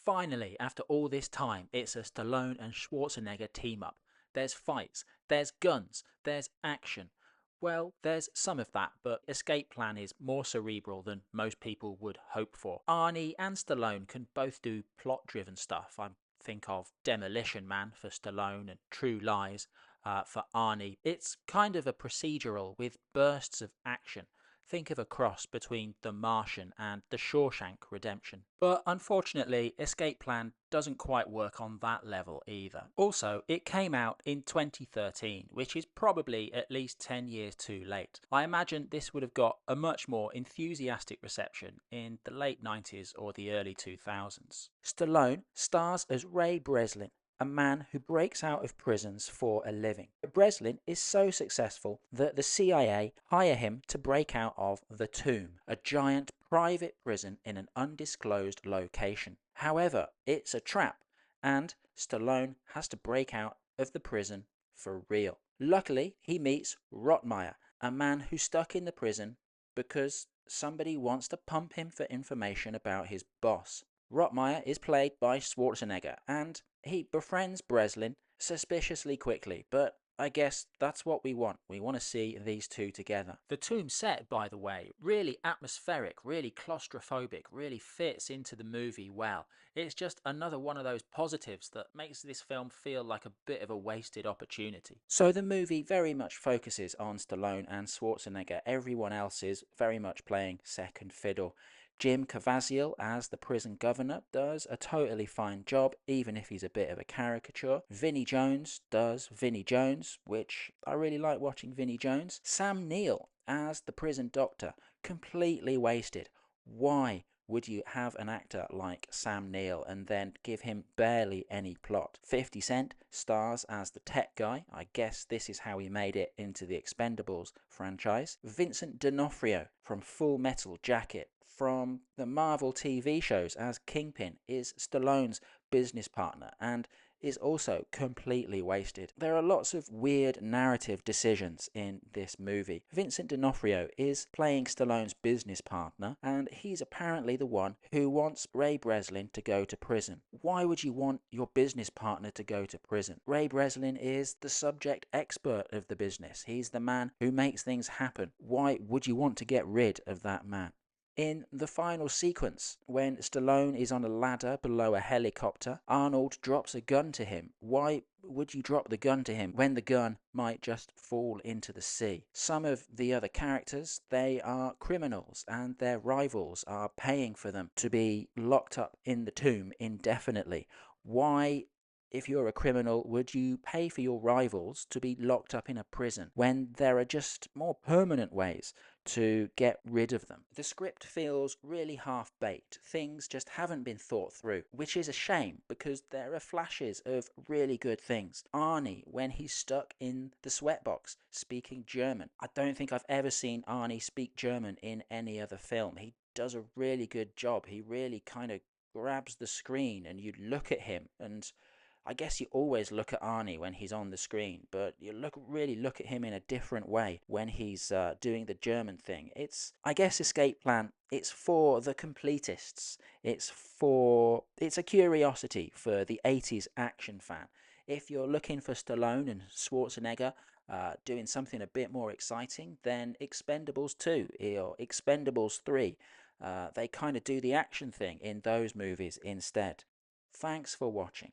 Finally, after all this time, it's a Stallone and Schwarzenegger team up. There's fights, there's guns, there's action. Well, there's some of that, but Escape Plan is more cerebral than most people would hope for. Arnie and Stallone can both do plot-driven stuff. I think of Demolition Man for Stallone and True Lies for Arnie. It's kind of a procedural with bursts of action. Think of a cross between The Martian and The Shawshank Redemption. But unfortunately, Escape Plan doesn't quite work on that level either. Also, it came out in 2013, which is probably at least 10 years too late. I imagine this would have got a much more enthusiastic reception in the late 90s or the early 2000s. Stallone stars as Ray Breslin, a man who breaks out of prisons for a living. Breslin is so successful that the CIA hire him to break out of the Tomb, a giant private prison in an undisclosed location. However, it's a trap, and Stallone has to break out of the prison for real. Luckily, he meets Rottmeyer, a man who's stuck in the prison because somebody wants to pump him for information about his boss. Rottmeyer is played by Schwarzenegger, and he befriends Breslin suspiciously quickly, but I guess that's what we want. We want to see these two together. The Tomb set, by the way, really atmospheric, really claustrophobic, really fits into the movie well. It's just another one of those positives that makes this film feel like a bit of a wasted opportunity. So the movie very much focuses on Stallone and Schwarzenegger. Everyone else is very much playing second fiddle. Jim Cavaziel as the prison governor does a totally fine job, even if he's a bit of a caricature. Vinnie Jones does Vinnie Jones, which I really like watching Vinnie Jones. Sam Neill as the prison doctor, completely wasted. Why would you have an actor like Sam Neill and then give him barely any plot? 50 Cent stars as the tech guy. I guess this is how he made it into the Expendables franchise. Vincent D'Onofrio from Full Metal Jacket, from the Marvel TV shows as Kingpin, is Stallone's business partner and is also completely wasted. There are lots of weird narrative decisions in this movie. Vincent D'Onofrio is playing Stallone's business partner, and he's apparently the one who wants Ray Breslin to go to prison. Why would you want your business partner to go to prison? Ray Breslin is the subject expert of the business. He's the man who makes things happen. Why would you want to get rid of that man? In the final sequence, when Stallone is on a ladder below a helicopter, Arnold drops a gun to him. Why would you drop the gun to him when the gun might just fall into the sea? Some of the other characters, they are criminals, and their rivals are paying for them to be locked up in the tomb indefinitely. Why, if you're a criminal, would you pay for your rivals to be locked up in a prison when there are just more permanent ways to get rid of them? The script feels really half-baked. Things just haven't been thought through, which is a shame because there are flashes of really good things. Arnie, when he's stuck in the sweatbox speaking German. I don't think I've ever seen Arnie speak German in any other film. He does a really good job. He really kind of grabs the screen and you look at him, and I guess you always look at Arnie when he's on the screen, but you really look at him in a different way when he's doing the German thing. I guess Escape Plan, it's for the completists. It's a curiosity for the 80s action fan. If you're looking for Stallone and Schwarzenegger doing something a bit more exciting, then Expendables 2 or Expendables 3, they kind of do the action thing in those movies instead. Thanks for watching.